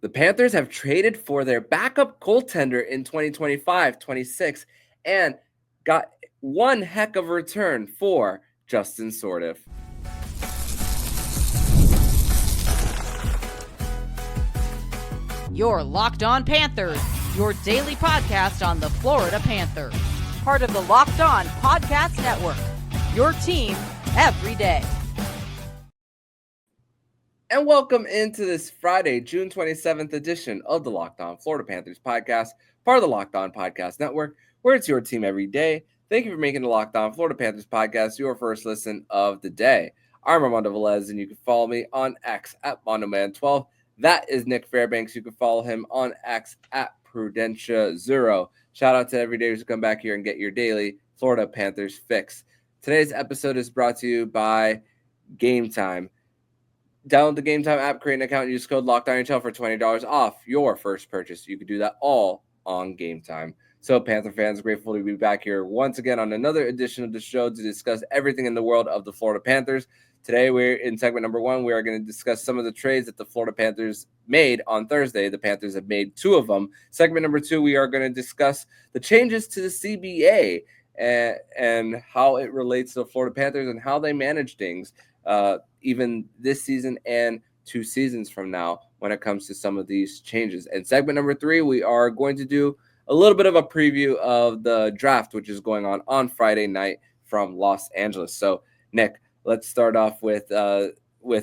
The Panthers have traded for their backup goaltender in 2025-26 and got one heck of a return for Justin Sourdif. You're Locked On Panthers, your daily podcast on the Florida Panthers. Part of the Locked On Podcast Network, your team every day. And welcome into this Friday, June 27th edition of the Locked On Florida Panthers podcast, part of the Locked On Podcast Network, where it's your team every day. Thank you for making the Locked On Florida Panthers podcast your first listen of the day. I'm Armando Velez, and you can follow me on X at MondoMan12. That is Nich Fairbanks. You can follow him on X at Prudentia0. Shout out to everydayers who come back here and get your daily Florida Panthers fix. Today's episode is brought to you by Game Time. Download the Game Time app, create an account, and use code LOCKEDONNHL for $20 off your first purchase. You can do that all on Game Time. So, Panther fans, grateful to be back here once again on another edition of the show to discuss everything in the world of the Florida Panthers. Today, we're in segment number 1. We are going to discuss some of the trades that the Florida Panthers made on Thursday. The Panthers have made 2 of them. Segment number 2, we are going to discuss the changes to the CBA and how it relates to the Florida Panthers and how they manage things. Even this season and 2 seasons from now when it comes to some of these changes. And segment number 3, we are going to do a little bit of a preview of the draft, which is going on Friday night from Los Angeles. So, Nick, let's start off with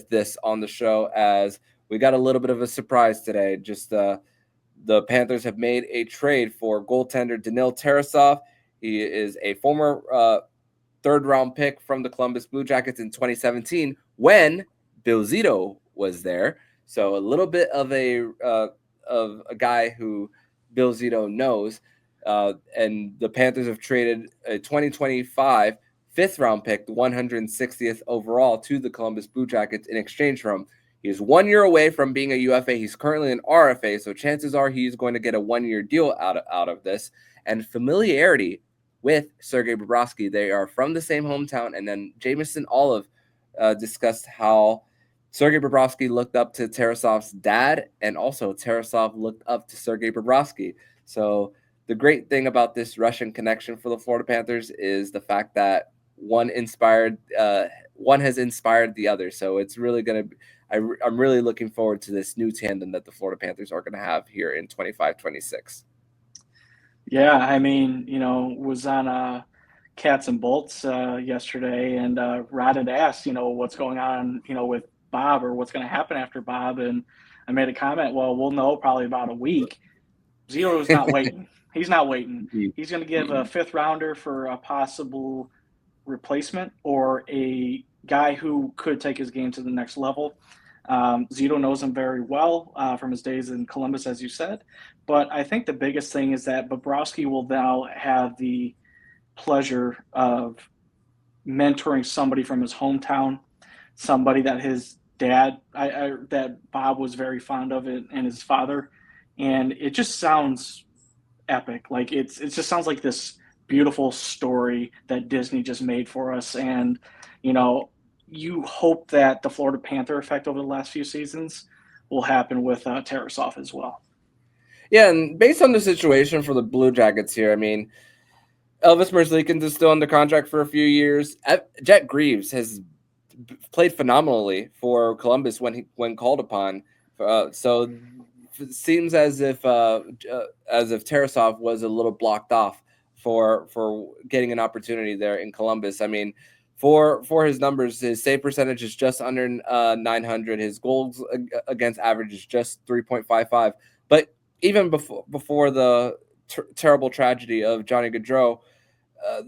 this on the show, as we got a little bit of a surprise today. Just the Panthers have made a trade for goaltender Daniil Tarasov. He is a former third-round pick from the Columbus Blue Jackets in 2017 when Bill Zito was there. So a little bit of a guy who Bill Zito knows. And the Panthers have traded a 2025 fifth-round pick, the 160th overall, to the Columbus Blue Jackets in exchange for him. He is 1 year away from being a UFA. He's currently an RFA, so chances are he's going to get a 1-year deal out of this. And familiarity with Sergei Bobrovsky. They are from the same hometown. And then Jameson Olive discussed how Sergei Bobrovsky looked up to Tarasov's dad, and also Tarasov looked up to Sergei Bobrovsky. So the great thing about this Russian connection for the Florida Panthers is the fact that one has inspired the other. So it's really going to I'm really looking forward to this new tandem that the Florida Panthers are going to have here in 25-26. Yeah, I mean, was on Cats and Bolts yesterday, and Rod had asked, what's going on, with Bob, or what's going to happen after Bob, and I made a comment, well, we'll know probably about a week. Zito's not waiting. He's not waiting. He's going to give a 5th rounder for a possible replacement or a guy who could take his game to the next level. Zito knows him very well from his days in Columbus, as you said. But I think the biggest thing is that Bobrovsky will now have the pleasure of mentoring somebody from his hometown, somebody that his dad, that Bob was very fond of, and his father. And it just sounds epic. Like it just sounds like this beautiful story that Disney just made for us. And, you hope that the Florida Panther effect over the last few seasons will happen with Tarasov as well. Yeah, and based on the situation for the Blue Jackets here, I mean, Elvis Merzlikins is still under contract for a few years. Jet Greaves has played phenomenally for Columbus when called upon. So it seems as if Tarasov was a little blocked off for getting an opportunity there in Columbus. I mean, for his numbers, his save percentage is just under 900. His goals against average is just 3.55. But even before the terrible tragedy of Johnny Gaudreau,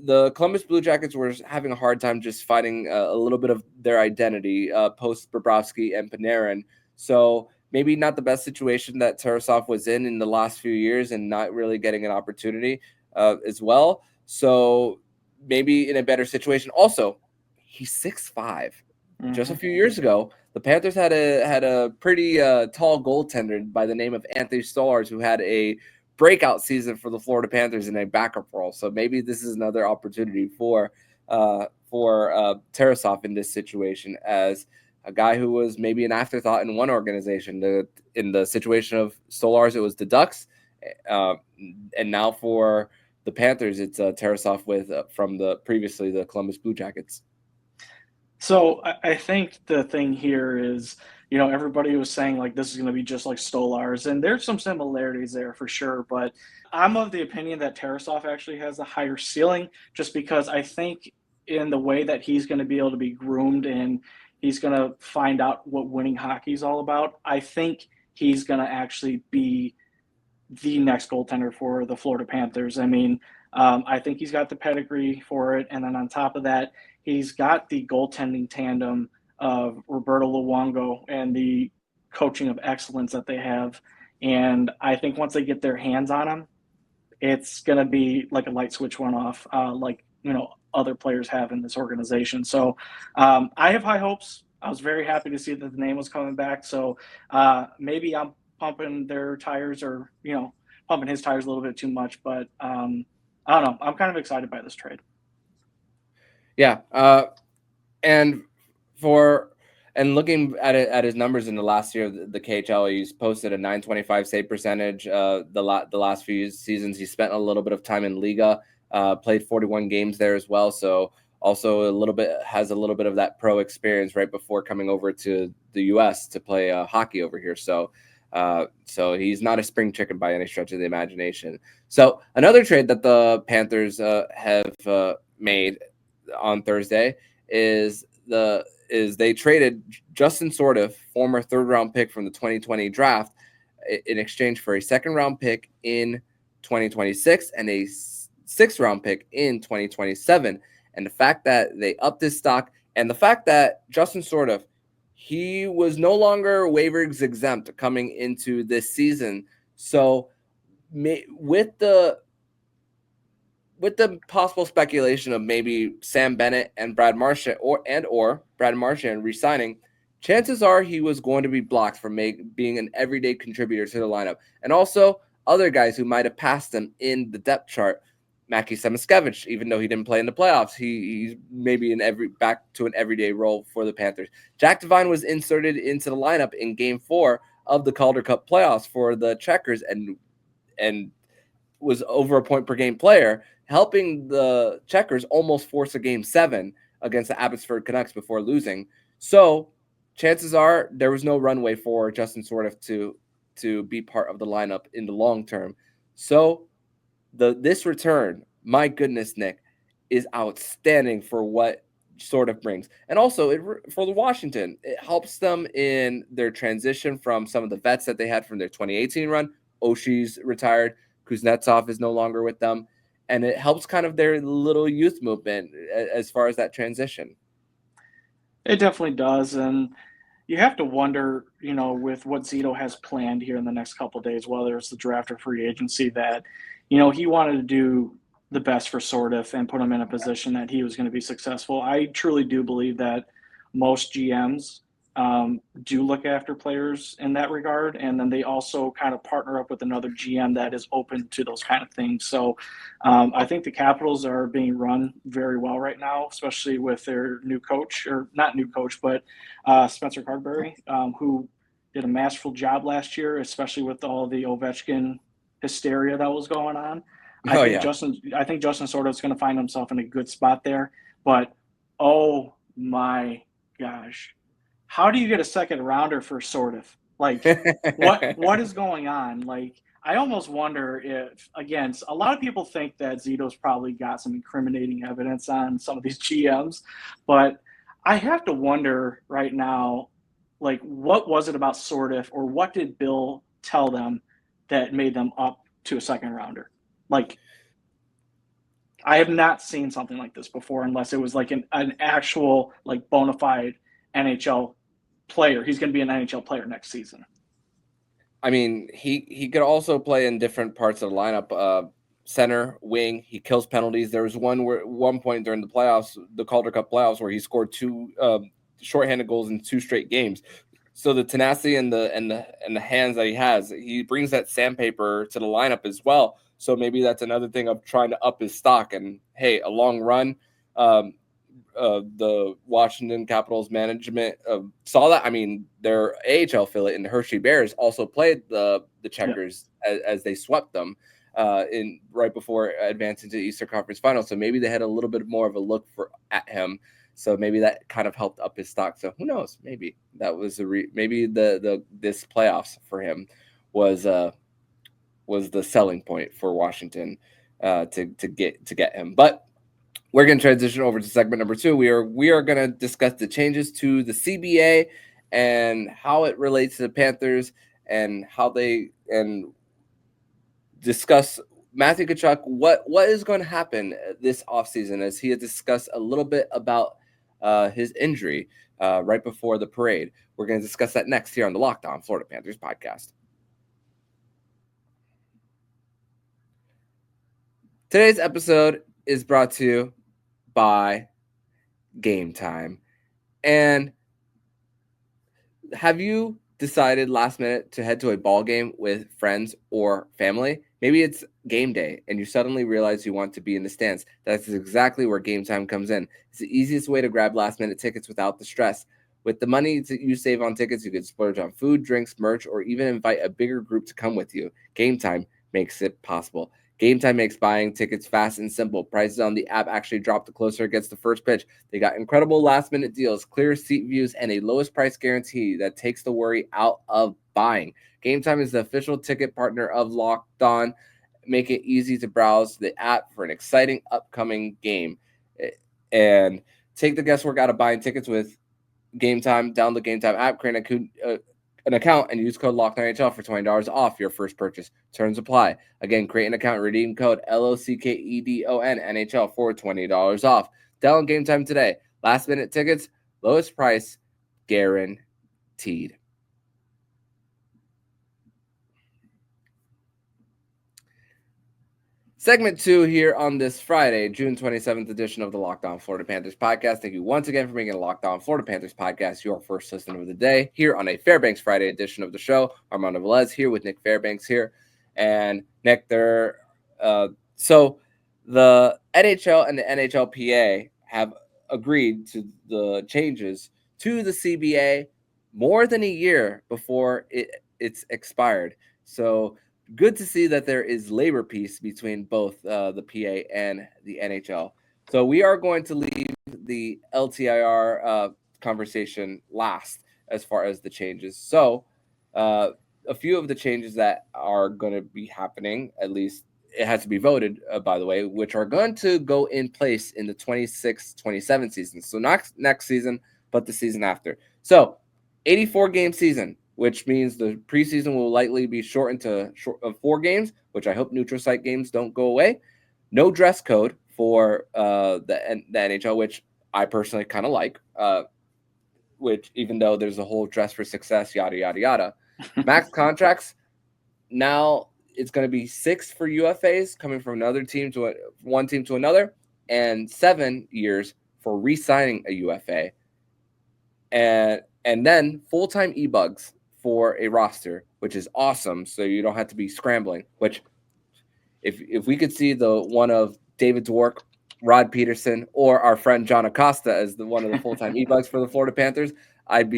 the Columbus Blue Jackets were having a hard time just finding a little bit of their identity post Bobrovsky and Panarin. So maybe not the best situation that Tarasov was in the last few years, and not really getting an opportunity as well. So maybe in a better situation. Also, he's 6'5". Mm-hmm. Just a few years ago, the Panthers had a pretty tall goaltender by the name of Anthony Stolarz, who had a breakout season for the Florida Panthers in a backup role. So maybe this is another opportunity for Tarasov in this situation, as a guy who was maybe an afterthought in one organization. In the situation of Stolarz, it was the Ducks, and now for the Panthers, it's Tarasov from previously the Columbus Blue Jackets. So I think the thing here is, everybody was saying like this is going to be just like Stolarz, and there's some similarities there for sure. But I'm of the opinion that Tarasov actually has a higher ceiling, just because I think in the way that he's going to be able to be groomed and he's going to find out what winning hockey is all about. I think he's going to actually be the next goaltender for the Florida Panthers. I mean, I think he's got the pedigree for it. And then on top of that, he's got the goaltending tandem of Roberto Luongo and the coaching of excellence that they have. And I think once they get their hands on him, it's going to be like a light switch went off, like, other players have in this organization. So I have high hopes. I was very happy to see that the name was coming back. So maybe I'm pumping their tires or, pumping his tires a little bit too much. But I don't know. I'm kind of excited by this trade. Yeah. And looking at his numbers in the last year of the KHL, he's posted a .925 save percentage. The last few seasons, he spent a little bit of time in Liga, played 41 games there as well. So also has a little bit of that pro experience right before coming over to the U.S. to play hockey over here. So he's not a spring chicken by any stretch of the imagination. So another trade that the Panthers have made on Thursday is they traded Justin Sourdif, former third-round pick from the 2020 draft, in exchange for a second-round pick in 2026 and a sixth-round pick in 2027. And the fact that they upped his stock, and the fact that Justin Sourdif, he was no longer waivers exempt coming into this season. So with the possible speculation of maybe Sam Bennett and Brad Marchand or Brad Marchand re-signing, chances are he was going to be blocked from being an everyday contributor to the lineup. And also other guys who might have passed him in the depth chart. Mackie Samoskevich, even though he didn't play in the playoffs, he's maybe back to an everyday role for the Panthers. Jack Devine was inserted into the lineup in Game 4 of the Calder Cup playoffs for the Checkers and was over a point per game player, helping the Checkers almost force a Game 7 against the Abbotsford Canucks before losing. So chances are there was no runway for Justin Sourdif to be part of the lineup in the long term. So this return, my goodness, Nick, is outstanding for what Sourdif brings. And also for the Washington, it helps them in their transition from some of the vets that they had from their 2018 run. Oshie's retired. Kuznetsov is no longer with them. And it helps kind of their little youth movement as far as that transition. It definitely does. And you have to wonder, with what Zito has planned here in the next couple of days, whether it's the draft or free agency, that, he wanted to do the best for Sourdif and put him in a position that he was going to be successful. I truly do believe that most GMs do look after players in that regard. And then they also kind of partner up with another GM that is open to those kind of things. So I think the Capitals are being run very well right now, especially with their new coach, or not new coach, but Spencer Carberry, who did a masterful job last year, especially with all the Ovechkin hysteria that was going on. I think Justin Sourdif is going to find himself in a good spot there. But, oh my gosh, how do you get a second rounder for Sourdif? Like, what is going on? Like, I almost wonder if, again, a lot of people think that Zito's probably got some incriminating evidence on some of these GMs, but I have to wonder right now, like, what was it about Sourdif, or what did Bill tell them that made them up to a second rounder? Like, I have not seen something like this before, unless it was like an actual, like, bona fide NHL player. He's going to be an NHL player next season. I mean, he could also play in different parts of the lineup, center, wing. He kills penalties. There was one point during the playoffs, the Calder Cup playoffs, where he scored two shorthanded goals in 2 straight games. So the tenacity and the hands that he brings that sandpaper to the lineup as well. So maybe that's another thing of trying to up his stock. And hey, a long run the Washington Capitals management saw that. I mean, their AHL affiliate in the Hershey Bears also played the Checkers as they swept them in right before advancing to the Eastern Conference Finals. So maybe they had a little bit more of a look at him. So maybe that kind of helped up his stock. So who knows? Maybe that was maybe this playoffs for him was the selling point for Washington to get him. But we're going to transition over to segment number 2. We are going to discuss the changes to the CBA and how it relates to the Panthers and how they discuss Matthew Tkachuk, what is going to happen this offseason, as he has discussed a little bit about his injury right before the parade. We're going to discuss that next here on the Locked On Florida Panthers podcast. Today's episode is brought to you by Game Time. And have you decided last minute to head to a ball game with friends or family? Maybe it's game day and you suddenly realize you want to be in the stands. That's exactly where Game Time comes in. It's the easiest way to grab last minute tickets without the stress. With the money that you save on tickets, you can splurge on food, drinks, merch, or even invite a bigger group to come with you. Game Time makes it possible. Game Time makes buying tickets fast and simple. Prices on the app actually drop the closer it gets to first pitch. They got incredible last-minute deals, clear seat views, and a lowest price guarantee that takes the worry out of buying. Game Time is the official ticket partner of Locked On. Make it easy to browse the app for an exciting upcoming game. And take the guesswork out of buying tickets with Game Time. Download the Game Time app, create an account, and use code LOCKEDONNHL for $20 off your first purchase. Terms apply. Again, create an account, redeem code LOCKEDONNHL for $20 off. Download Game Time today. Last minute tickets, lowest price, guaranteed. Segment 2 here on this Friday, June 27th edition of the Locked On Florida Panthers podcast. Thank you once again for making a Locked On Florida Panthers podcast your first listen of the day here on a Fairbanks Friday edition of the show. Armando Velez here with Nich Fairbanks here. And Nick, so the NHL and the NHLPA have agreed to the changes to the CBA more than a year before it's expired. So good to see that there is labor peace between both the PA and the NHL. So we are going to leave the LTIR conversation last as far as the changes. So a few of the changes that are going to be happening, at least it has to be voted, by the way, which are going to go in place in the 26-27 season. So not next season, but the season after. So 84-game season, which means the preseason will likely be shortened to 4 games, which I hope neutral site games don't go away. No dress code for the NHL, which I personally kind of like, which even though there's a whole dress for success, yada, yada, yada. Max contracts, now it's going to be 6 for UFAs coming from another team to one team to another, and 7 years for re-signing a UFA. And then full-time e-bugs for a roster, which is awesome. So you don't have to be scrambling, which if we could see the one of David Dwork, Rod Peterson, or our friend John Acosta as one of the full-time e-bugs for the Florida Panthers, I'd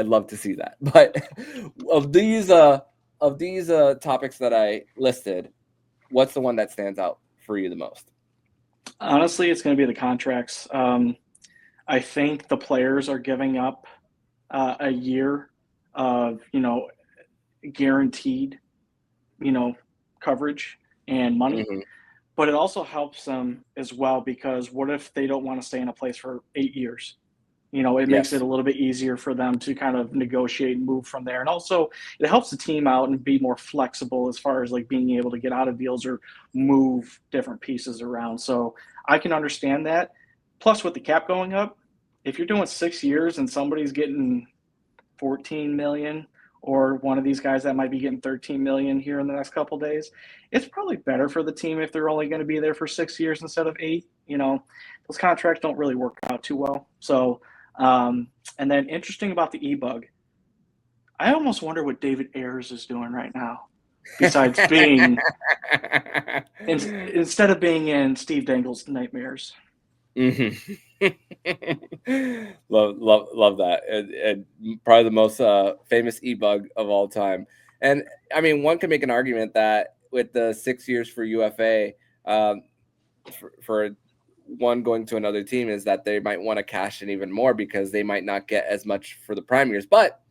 love to see that. But of these topics that I listed, what's the one that stands out for you the most? Honestly, it's going to be the contracts. I think the players are giving up a year of, guaranteed, coverage and money. Mm-hmm. But it also helps them as well, because what if they don't want to stay in a place for 8 years? It makes it a little bit easier for them to kind of negotiate and move from there. And also it helps the team out and be more flexible as far as like being able to get out of deals or move different pieces around. So I can understand that. Plus with the cap going up, if you're doing 6 years and somebody's getting 14 million, or one of these guys that might be getting 13 million here in the next couple of days, it's probably better for the team if they're only going to be there for 6 years instead of 8. Those contracts don't really work out too well. So, and then interesting about the e-bug, I almost wonder what David Ayers is doing right now, besides being instead of being in Steve Dangle's nightmares. Mm-hmm. love that. And probably the most famous e-bug of all time. And I mean, one can make an argument that with the 6 years for UFA, um, for one going to another team, is that they might want to cash in even more because they might not get as much for the prime years. But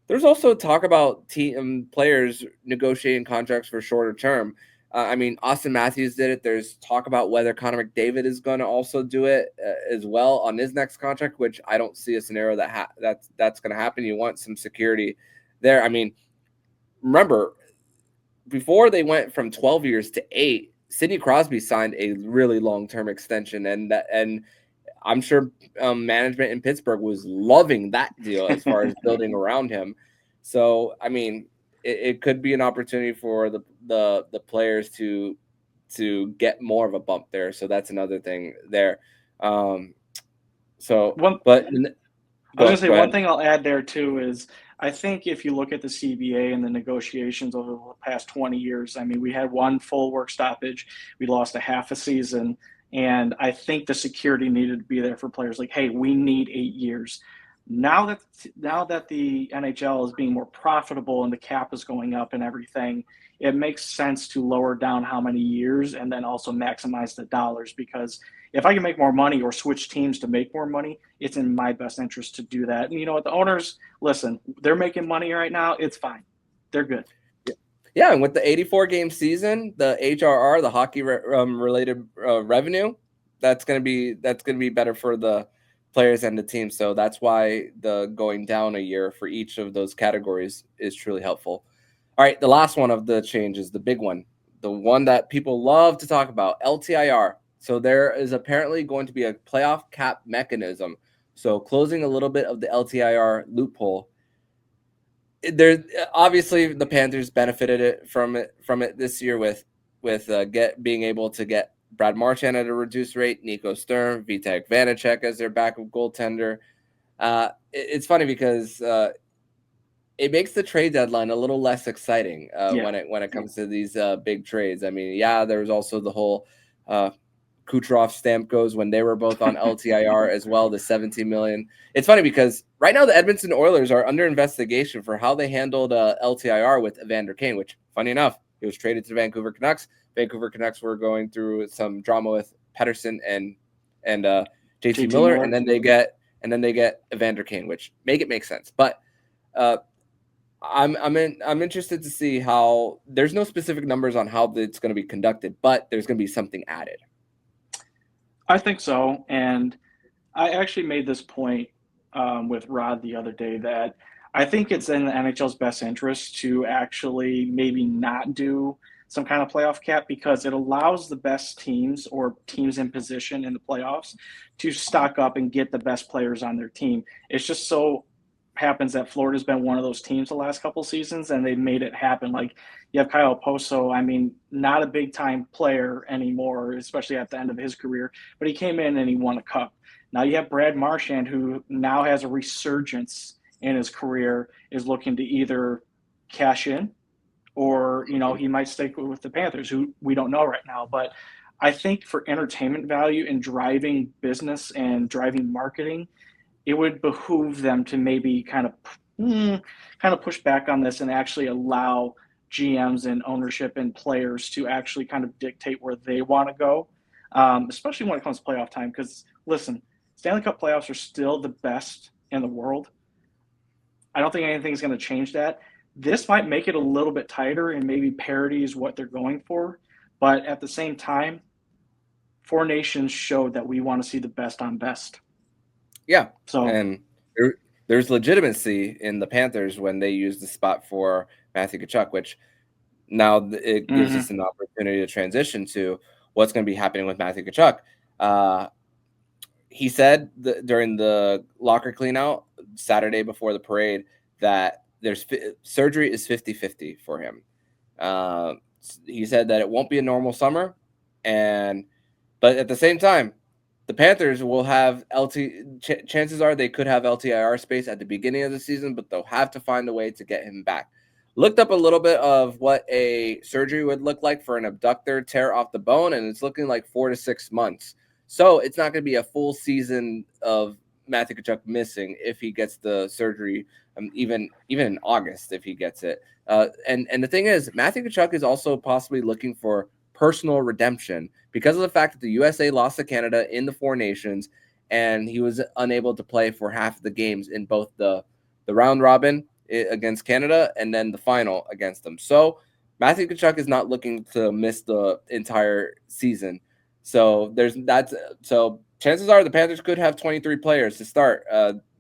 there's also talk about team players negotiating contracts for shorter term. I mean, Austin Matthews did it. There's talk about whether Connor McDavid is going to also do it as well on his next contract, which I don't see a scenario that's going to happen. You want some security there. I mean, remember, before they went from 12 years to 8, Sidney Crosby signed a really long-term extension, and I'm sure management in Pittsburgh was loving that deal as far as building around him. So, I mean, it could be an opportunity for the players to get more of a bump there. So that's another thing there. One thing I'll add there too is I think if you look at the CBA and the negotiations over the past 20 years, I mean, we had one full work stoppage, we lost a half a season, and I think the security needed to be there for players. Like, hey, we need 8 years. Now that the NHL is being more profitable and the cap is going up and everything, it makes sense to lower down how many years and then also maximize the dollars, because if I can make more money or switch teams to make more money, it's in my best interest to do that. And you know what? The owners, listen, they're making money right now. It's fine. They're good. Yeah, and with the 84-game season, the HRR, the hockey related revenue, that's gonna be better for the players and the team. So that's why the going down a year for each of those categories is truly helpful. All right, the last one of the changes, the big one, the one that people love to talk about, LTIR. So there is apparently going to be a playoff cap mechanism. So closing a little bit of the LTIR loophole. There, obviously, the Panthers benefited from it this year with being able to get Brad Marchand at a reduced rate, Nico Sturm, Vitek Vanacek as their backup goaltender. It's funny because it makes the trade deadline a little less exciting when it comes to these big trades. I mean, yeah, there was also the whole Kucherov Stamkos when they were both on LTIR as well, the $17 million. It's funny because right now the Edmonton Oilers are under investigation for how they handled LTIR with Evander Kane, which, funny enough, he was traded to the Vancouver Canucks. Vancouver Canucks were going through some drama with Pettersson and JT Miller, and then they get Evander Kane, which make sense. But I'm interested to see how. There's no specific numbers on how it's going to be conducted, but there's going to be something added. I think so, and I actually made this point with Rod the other day that I think it's in the NHL's best interest to actually maybe not do some kind of playoff cap, because it allows the best teams or teams in position in the playoffs to stock up and get the best players on their team. It's just so happens that Florida's been one of those teams the last couple seasons, and they've made it happen. Like, you have Kyle Poso, I mean, not a big time player anymore, especially at the end of his career, but he came in and he won a cup. Now you have Brad Marchand, who now has a resurgence in his career, is looking to either cash in or, you know, he might stick with the Panthers, who we don't know right now. But I think for entertainment value and driving business and driving marketing, it would behoove them to maybe kind of push back on this and actually allow GMs and ownership and players to actually kind of dictate where they want to go, especially when it comes to playoff time. Because, listen, Stanley Cup playoffs are still the best in the world. I don't think anything's going to change that. This might make it a little bit tighter and maybe parity is what they're going for. But at the same time, Four Nations showed that we want to see the best on best. Yeah. So, and there's legitimacy in the Panthers when they use the spot for Matthew Tkachuk, which now it gives us an opportunity to transition to what's going to be happening with Matthew Tkachuk. He said during the locker cleanout Saturday before the parade that surgery is 50-50 for him. He said that it won't be a normal summer, but at the same time, the Panthers will have chances are they could have LTIR space at the beginning of the season, but they'll have to find a way to get him back. Looked up a little bit of what a surgery would look like for an abductor tear off the bone, and it's looking like 4 to 6 months. So it's not going to be a full season of Matthew Tkachuk missing if he gets the surgery, even in August if he gets it. And the thing is, Matthew Tkachuk is also possibly looking for personal redemption because of the fact that the USA lost to Canada in the Four Nations, and he was unable to play for half of the games in both the round robin against Canada and then the final against them. So Matthew Tkachuk is not looking to miss the entire season. So so chances are the Panthers could have 23 players to start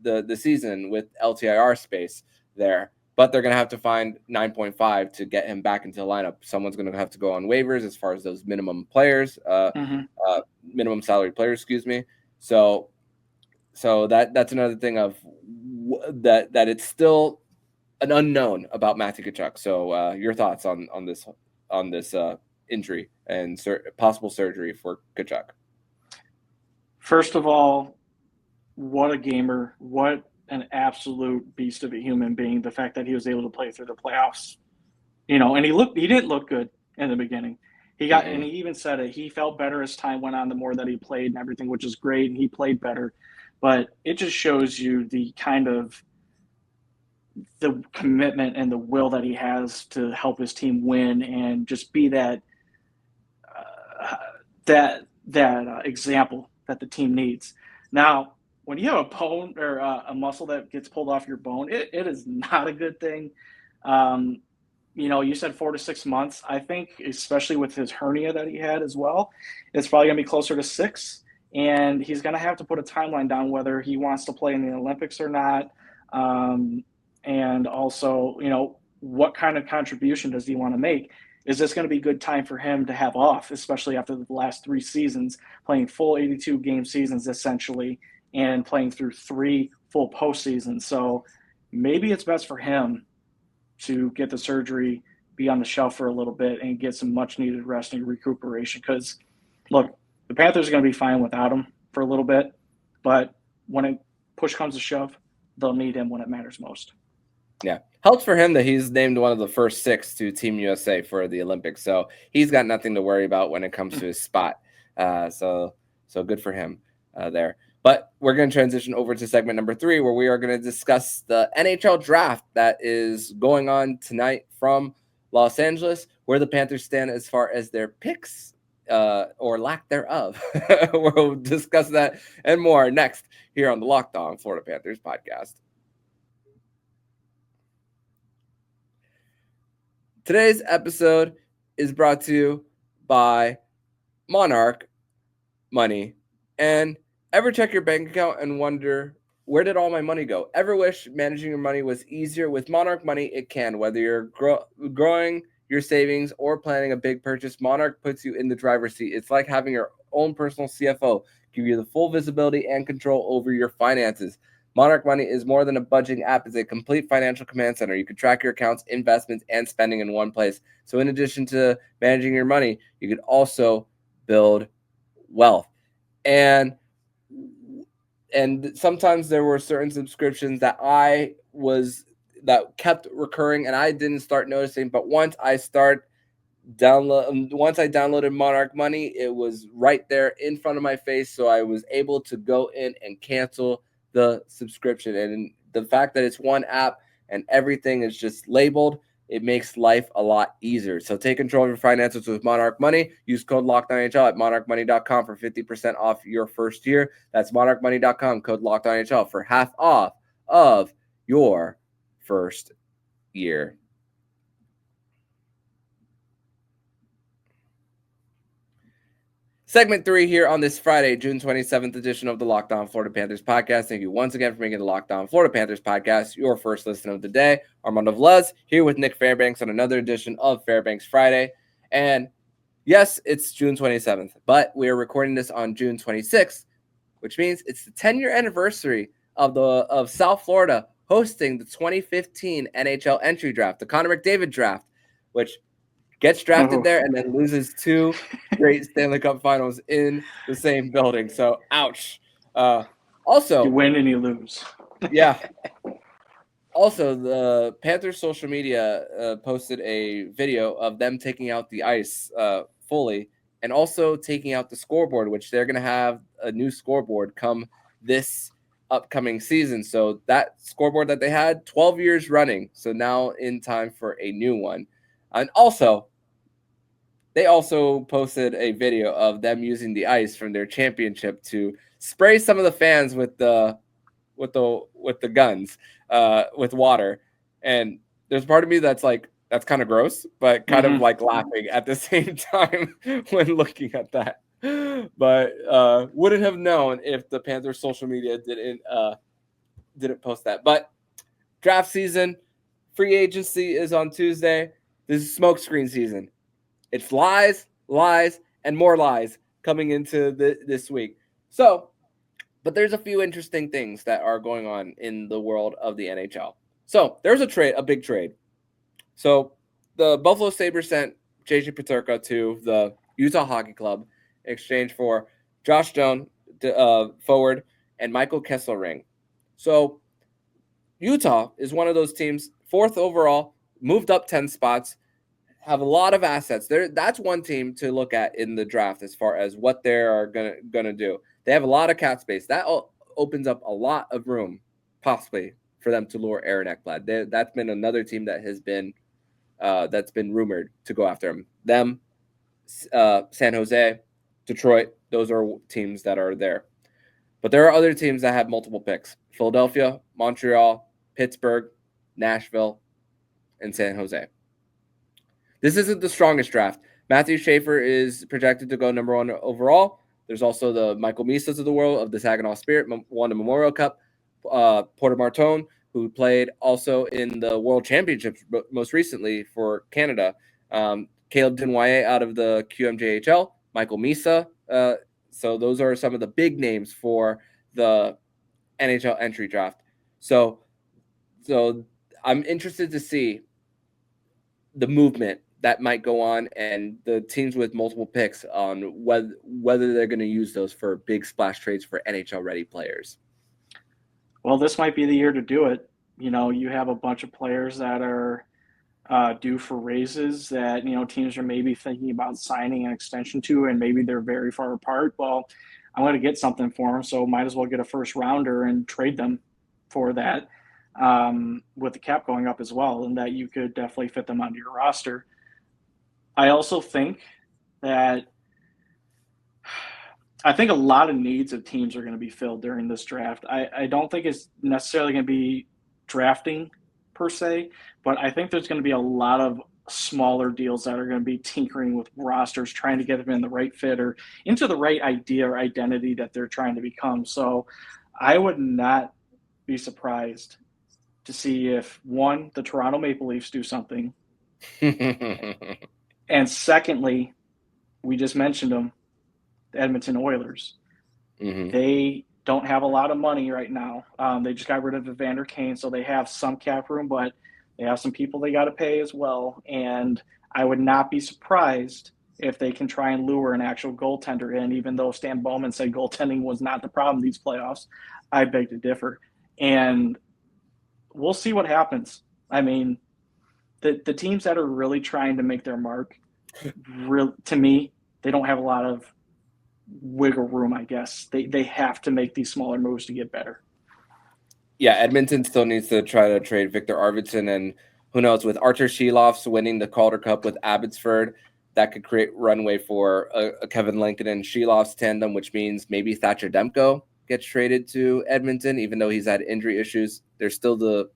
the season with LTIR space there, but they're going to have to find 9.5 to get him back into the lineup. Someone's going to have to go on waivers as far as those minimum players, minimum salary players, excuse me. So that's another thing of that it's still an unknown about Matthew Tkachuk. So your thoughts on this injury and possible surgery for Tkachuk? First of all, what a gamer! What an absolute beast of a human being. The fact that he was able to play through the playoffs, and he didn't look good in the beginning. And he even said it. He felt better as time went on, the more that he played and everything, which is great. And he played better, but it just shows you the kind of the commitment and the will that he has to help his team win and just be that example that the team needs. Now, when you have a bone or a muscle that gets pulled off your bone, it is not a good thing. You said 4 to 6 months. I think, especially with his hernia that he had as well, it's probably going to be closer to 6. And he's going to have to put a timeline down whether he wants to play in the Olympics or not. And also, what kind of contribution does he want to make? Is this going to be a good time for him to have off, especially after the last 3 seasons, playing full 82-game seasons essentially, and playing through 3 full postseasons? So maybe it's best for him to get the surgery, be on the shelf for a little bit, and get some much-needed rest and recuperation. Because, look, the Panthers are going to be fine without him for a little bit, but when push comes to shove, they'll need him when it matters most. Yeah. Helps for him that he's named one of the first 6 to Team USA for the Olympics. So he's got nothing to worry about when it comes to his spot. So good for him there. But we're going to transition over to segment number 3, where we are going to discuss the NHL draft that is going on tonight from Los Angeles, where the Panthers stand as far as their picks or lack thereof. We'll discuss that and more next here on the Locked On Florida Panthers podcast. Today's episode is brought to you by Monarch Money. And ever check your bank account and wonder, where did all my money go? Ever wish managing your money was easier? With Monarch Money, it can. Whether you're growing your savings or planning a big purchase, Monarch puts you in the driver's seat. It's like having your own personal CFO, give you the full visibility and control over your finances. Monarch Money is more than a budgeting app. It's a complete financial command center. You can track your accounts, investments, and spending in one place. So in addition to managing your money, you could also build wealth. And sometimes there were certain subscriptions that kept recurring and I didn't start noticing. But once I downloaded Monarch Money, it was right there in front of my face. So I was able to go in and cancel the subscription. And the fact that it's one app and everything is just labeled, it makes life a lot easier. So take control of your finances with Monarch Money. Use code LOCKEDONNHL at monarchmoney.com for 50% off your first year. That's monarchmoney.com, code LOCKEDONNHL for half off of your first year. Segment 3 here on this Friday, June 27th edition of the Locked On Florida Panthers podcast. Thank you once again for making the Locked On Florida Panthers podcast your first listen of the day. Armando Velez here with Nich Fairbanks on another edition of Fairbanks Friday. And yes, it's June 27th, but we are recording this on June 26th, which means it's the 10-year anniversary of South Florida hosting the 2015 NHL Entry Draft, the Connor McDavid draft, which gets drafted there and then loses 2 great Stanley Cup finals in the same building. So, ouch. Also, you win and you lose. Yeah. Also, the Panthers social media posted a video of them taking out the ice fully and also taking out the scoreboard, which they're going to have a new scoreboard come this upcoming season. So that scoreboard that they had 12 years running. So now in time for a new one. And also, they also posted a video of them using the ice from their championship to spray some of the fans with the guns, with water. And there's part of me that's like, that's kind of gross, but kind of like laughing at the same time when looking at that. But wouldn't have known if the Panthers social media didn't post that. But draft season, free agency is on Tuesday. This is smokescreen season. It's lies, and more lies coming into this week. So, but there's a few interesting things that are going on in the world of the NHL. So there's a big trade. So the Buffalo Sabres sent JJ Peterka to the Utah Hockey Club in exchange for Josh Doan, forward, and Michael Kesselring. So Utah is one of those teams, 4th overall, moved up 10 spots, have a lot of assets. That's one team to look at in the draft as far as what they're gonna do. They have a lot of cap space. That opens up a lot of room, possibly, for them to lure Aaron Ekblad. That's been another team that has been that's been rumored to go after him. Them, San Jose, Detroit, those are teams that are there. But there are other teams that have multiple picks. Philadelphia, Montreal, Pittsburgh, Nashville, and San Jose. This isn't the strongest draft. Matthew Schaefer is projected to go number 1 overall. There's also the Michael Misas of the world of the Saginaw Spirit, won a Memorial Cup. Porter Martone, who played also in the World Championships most recently for Canada. Caleb Dinwiddie out of the QMJHL. Michael Misa. So those are some of the big names for the NHL Entry Draft. So I'm interested to see the movement that might go on and the teams with multiple picks on whether they're going to use those for big splash trades for NHL ready players. Well, this might be the year to do it. You know, you have a bunch of players that are due for raises that, you know, teams are maybe thinking about signing an extension to, and maybe they're very far apart. Well, I'm going to get something for them, so might as well get a first rounder and trade them for that, with the cap going up as well, and that you could definitely fit them onto your roster. I also think that a lot of needs of teams are going to be filled during this draft. I don't think it's necessarily going to be drafting per se, but I think there's going to be a lot of smaller deals that are going to be tinkering with rosters, trying to get them in the right fit or into the right idea or identity that they're trying to become. So I would not be surprised to see if, one, the Toronto Maple Leafs do something, and secondly, we just mentioned them, the Edmonton Oilers. Mm-hmm. They don't have a lot of money right now. They just got rid of Evander Kane, so they have some cap room, but they have some people they got to pay as well. And I would not be surprised if they can try and lure an actual goaltender in, even though Stan Bowman said goaltending was not the problem these playoffs. I beg to differ. And we'll see what happens. I mean, the teams that are really trying to make their mark, to me, they don't have a lot of wiggle room, I guess. They have to make these smaller moves to get better. Yeah, Edmonton still needs to try to trade Victor Arvidsson, and who knows, with Artur Shilovs winning the Calder Cup with Abbotsford, that could create runway for a Kevin Lankinen Shilovs tandem, which means maybe Thatcher Demko gets traded to Edmonton, even though he's had injury issues. There's still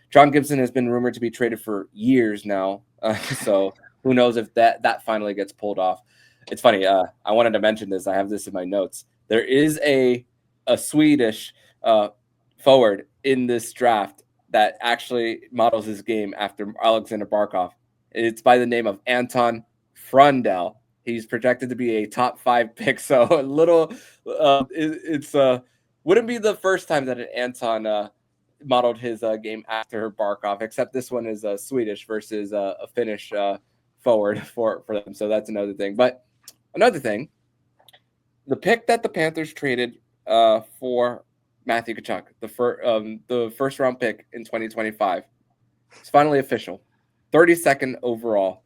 John Gibson has been rumored to be traded for years now, so who knows if that finally gets pulled off. It's funny. I wanted to mention this. I have this in my notes. There is a Swedish forward in this draft that actually models his game after Alexander Barkov. It's by the name of Anton Frundell. He's projected to be a top 5 pick. So a little, it's wouldn't be the first time that an Anton modeled his game after Barkov, except this one is Swedish versus a Finnish forward for them. So that's another thing. But another thing, the pick that the Panthers traded for Matthew Tkachuk, the first round pick in 2025, it's finally official. 32nd overall.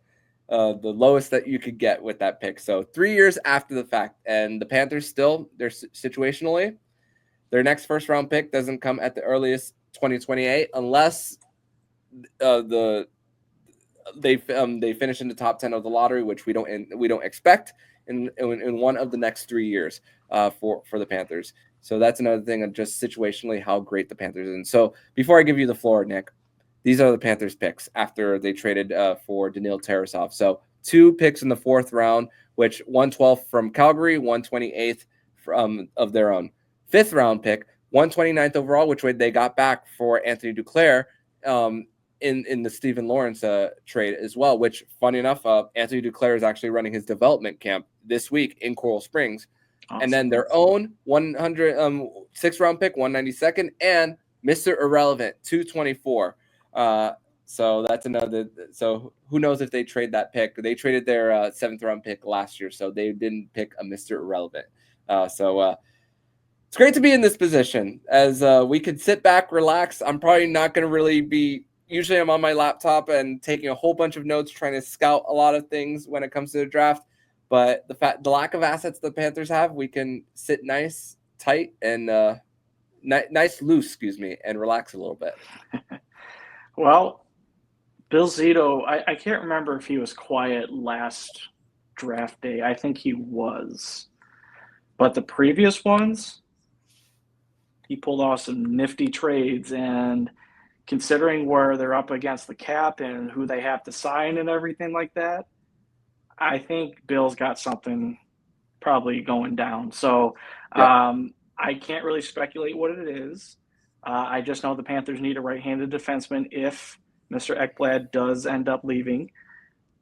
the lowest that you could get with that pick. So 3 years after the fact, and the Panthers still, they're situationally, their next first round pick doesn't come at the earliest 2028 unless they finish in the top 10 of the lottery, which we don't expect in one of the next 3 years for the Panthers. So that's another thing of just situationally how great the Panthers are. And so before I give you the floor, Nick, these are the Panthers picks after they traded for Daniil Tarasov. So 2 picks in the 4th round, which 112th from Calgary, 128th of their own. 5th round pick, 129th overall, which they got back for Anthony Duclair in the Stephen Lawrence trade as well, which, funny enough, Anthony Duclair is actually running his development camp this week in Coral Springs. Awesome. And then their own 6th round pick, 192nd, and Mr. Irrelevant, 224. So that's another. So who knows if they trade that pick? They traded their 7th round pick last year, so they didn't pick a Mr. Irrelevant. So it's great to be in this position as we could sit back, relax. I'm probably not going to really be. Usually I'm on my laptop and taking a whole bunch of notes, trying to scout a lot of things when it comes to the draft. But the lack of assets the Panthers have, we can sit nice, tight, and nice, loose, and relax a little bit. Well, Bill Zito, I can't remember if he was quiet last draft day. I think he was. But the previous ones, he pulled off some nifty trades, and considering where they're up against the cap and who they have to sign and everything like that, I think Bill's got something probably going down. So I can't really speculate what it is. I just know the Panthers need a right-handed defenseman if Mr. Ekblad does end up leaving,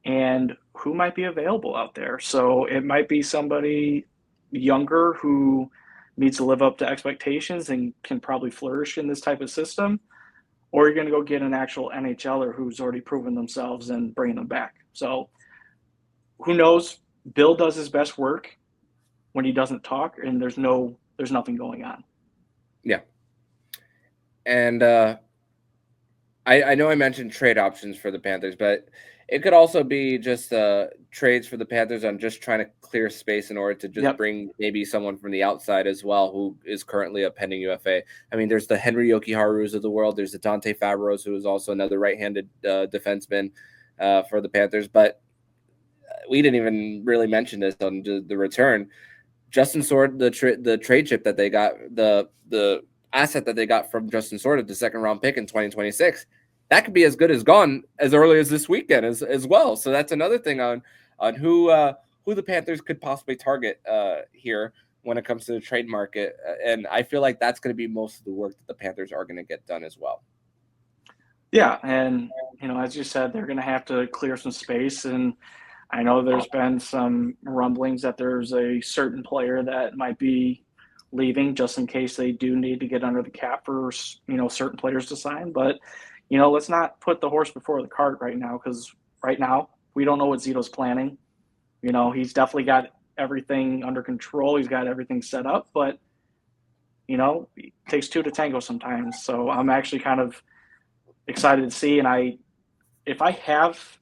and who might be available out there. So it might be somebody younger who needs to live up to expectations and can probably flourish in this type of system, or you're going to go get an actual NHLer who's already proven themselves and bring them back. So who knows? Bill does his best work when he doesn't talk and there's nothing going on. Yeah. And I know I mentioned trade options for the Panthers, but it could also be just trades for the Panthers on just trying to clear space in order to just bring maybe someone from the outside as well who is currently a pending UFA. I mean, there's the Henry Jokiharus of the world. There's the Dante Fabros, who is also another right-handed defenseman for the Panthers. But we didn't even really mention this on the return. Justin Sourdif, the trade chip that they got, the asset that they got from Justin Sourdif, the 2nd round pick in 2026, that could be as good as gone as early as this weekend as well. So that's another thing on who the Panthers could possibly target here when it comes to the trade market. And I feel like that's going to be most of the work that the Panthers are going to get done as well. Yeah, and as you said, they're going to have to clear some space, and I know there's been some rumblings that there's a certain player that might be leaving just in case they do need to get under the cap for certain players to sign. But let's not put the horse before the cart right now, because right now we don't know what Zito's planning. He's definitely got everything under control. He's got everything set up, but it takes 2 to tango sometimes. So I'm actually kind of excited to see, and if I have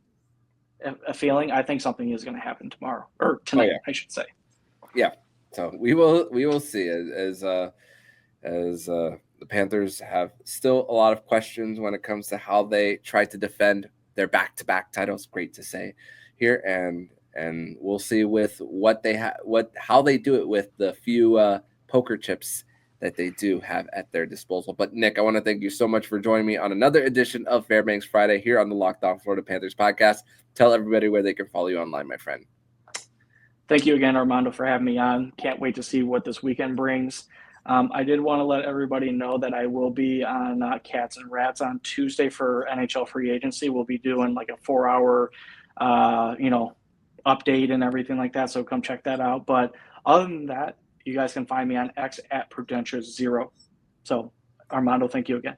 a feeling, I think something is going to happen tomorrow or tonight, I should say. Yeah. So we will see as the Panthers have still a lot of questions when it comes to how they try to defend their back-to-back titles. Great to say here, and we'll see with how they do it with the few poker chips that they do have at their disposal. But Nick, I want to thank you so much for joining me on another edition of Fairbanks Friday here on the Locked On Florida Panthers podcast. Tell everybody where they can follow you online, my friend. Thank you again, Armando, for having me on. Can't wait to see what this weekend brings. I did want to let everybody know that I will be on Cats and Rats on Tuesday for NHL free agency. We'll be doing like a 4-hour, update and everything like that. So come check that out. But other than that, you guys can find me on X at Prudentious0. So Armando, thank you again.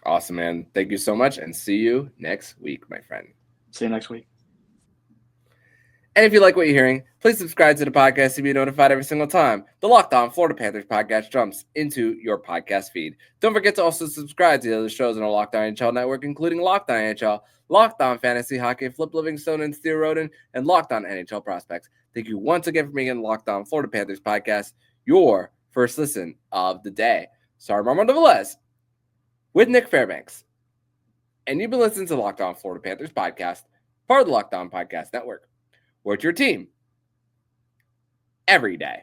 Awesome, man. Thank you so much, and see you next week, my friend. See you next week. And if you like what you're hearing, please subscribe to the podcast to be notified every single time the Locked On Florida Panthers podcast jumps into your podcast feed. Don't forget to also subscribe to the other shows on our Locked On NHL network, including Locked On NHL, Locked On Fantasy Hockey, Flip Livingstone and Theo Roden, and Locked On NHL Prospects. Thank you once again for making the Locked On Florida Panthers podcast your first listen of the day. So I'm Armando Velez with Nich Fairbanks. And you've been listening to the Locked On Florida Panthers podcast, part of the Locked On Podcast Network. Where it's your team every day.